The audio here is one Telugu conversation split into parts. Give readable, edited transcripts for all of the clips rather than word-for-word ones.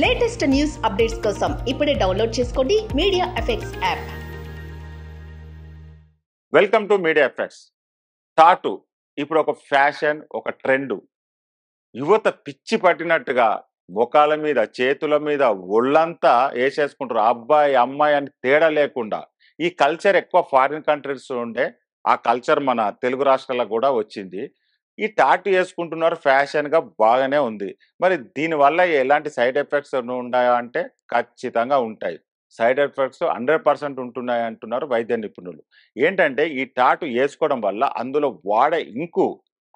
లేటెస్ట్ న్యూస్ అప్డేట్స్ కోసం ఇప్పుడే డౌన్లోడ్ చేసుకోండి media effects app. Welcome to media effects. Tattoo ఇప్పుడు ఒక ఫ్యాషన్, ఒక ట్రెండ్. యువత పిచ్చి పట్టినట్టుగా ముఖాల మీద, చేతుల మీద, ఒళ్ళంతా వేసేసుకుంటారు. అబ్బాయి అమ్మాయి అని తేడా లేకుండా. ఈ కల్చర్ ఎక్కువ ఫారిన్ కంట్రీస్ ఉండే, ఆ కల్చర్ మన తెలుగు రాష్ట్రాలకు కూడా వచ్చింది. ఈ టాటూ వేసుకుంటున్నారు, ఫ్యాషన్గా బాగానే ఉంది. మరి దీనివల్ల ఎలాంటి సైడ్ ఎఫెక్ట్స్ ఉన్నాయా అంటే ఖచ్చితంగా ఉంటాయి. సైడ్ ఎఫెక్ట్స్ 100% ఉంటున్నాయి అంటున్నారు వైద్య నిపుణులు. ఏంటంటే ఈ టాటూ వేసుకోవడం వల్ల అందులో వాడే ఇంకు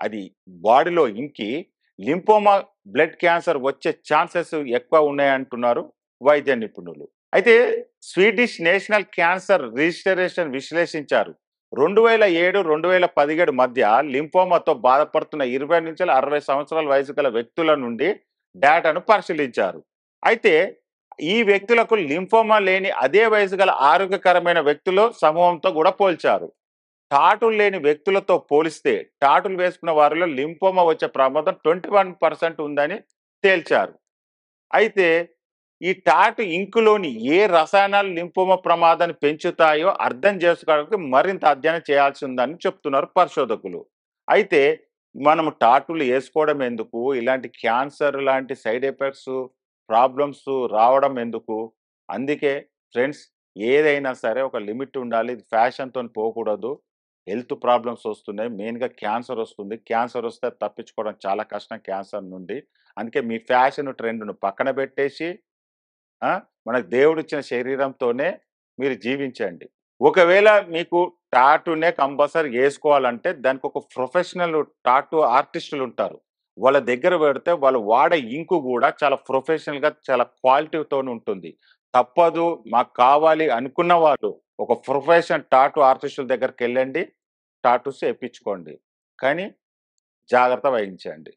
అది బాడీలో ఇంకి లింఫోమా, బ్లడ్ క్యాన్సర్ వచ్చే ఛాన్సెస్ ఎక్కువ ఉన్నాయంటున్నారు వైద్య నిపుణులు. అయితే స్వీడిష్ నేషనల్ క్యాన్సర్ రిజిస్ట్రేషన్ విశ్లేషించారు. 2007, 2017 మధ్య లింఫోమాతో బాధపడుతున్న 20 నుంచి 60 సంవత్సరాల వయసు గల వ్యక్తుల నుండి డేటాను పరిశీలించారు. అయితే ఈ వ్యక్తులకు లింఫోమా లేని అదే వయసు గల ఆరోగ్యకరమైన వ్యక్తుల సమూహంతో కూడా పోల్చారు. టాటూలు లేని వ్యక్తులతో పోలిస్తే టాటూలు వేసుకున్న వారిలో లింఫోమా వచ్చే ప్రమాదం 21% ఉందని తేల్చారు. అయితే ఈ టాటూ ఇంకులోని ఏ రసాయనాలు లింఫోమా ప్రమాదాన్ని పెంచుతాయో అర్థం చేసుకోవడానికి మరింత అధ్యయనం చేయాల్సి ఉందని చెప్తున్నారు పరిశోధకులు. అయితే మనం టాటూలు వేసుకోవడం ఎందుకు, ఇలాంటి క్యాన్సర్ లాంటి సైడ్ ఎఫెక్ట్స్ ప్రాబ్లమ్స్ రావడం ఎందుకు? అందుకే ఫ్రెండ్స్, ఏదైనా సరే ఒక లిమిట్ ఉండాలి. ఫ్యాషన్తో పోకూడదు. హెల్త్ ప్రాబ్లమ్స్ వస్తున్నాయి, మెయిన్గా క్యాన్సర్ వస్తుంది. క్యాన్సర్ వస్తే తప్పించుకోవడం చాలా కష్టం క్యాన్సర్ నుండి. అందుకే మీ ఫ్యాషన్ ట్రెండ్ను పక్కన పెట్టేసి మనకు దేవుడిచ్చిన శరీరంతోనే మీరు జీవించండి. ఒకవేళ మీకు టాటూనే కంపల్సరీ వేసుకోవాలంటే దానికి ఒక ప్రొఫెషనల్ టాటూ ఆర్టిస్టులు ఉంటారు. వాళ్ళ దగ్గర పెడితే వాళ్ళు వాడే ఇంకు కూడా చాలా ప్రొఫెషనల్గా, చాలా క్వాలిటీతో ఉంటుంది. తప్పదు, మాకు కావాలి అనుకున్న వాళ్ళు ఒక ప్రొఫెషనల్ టాటూ ఆర్టిస్టుల దగ్గరికి వెళ్ళండి, టాటూస్ వేయించుకోండి. కానీ జాగ్రత్త వహించండి.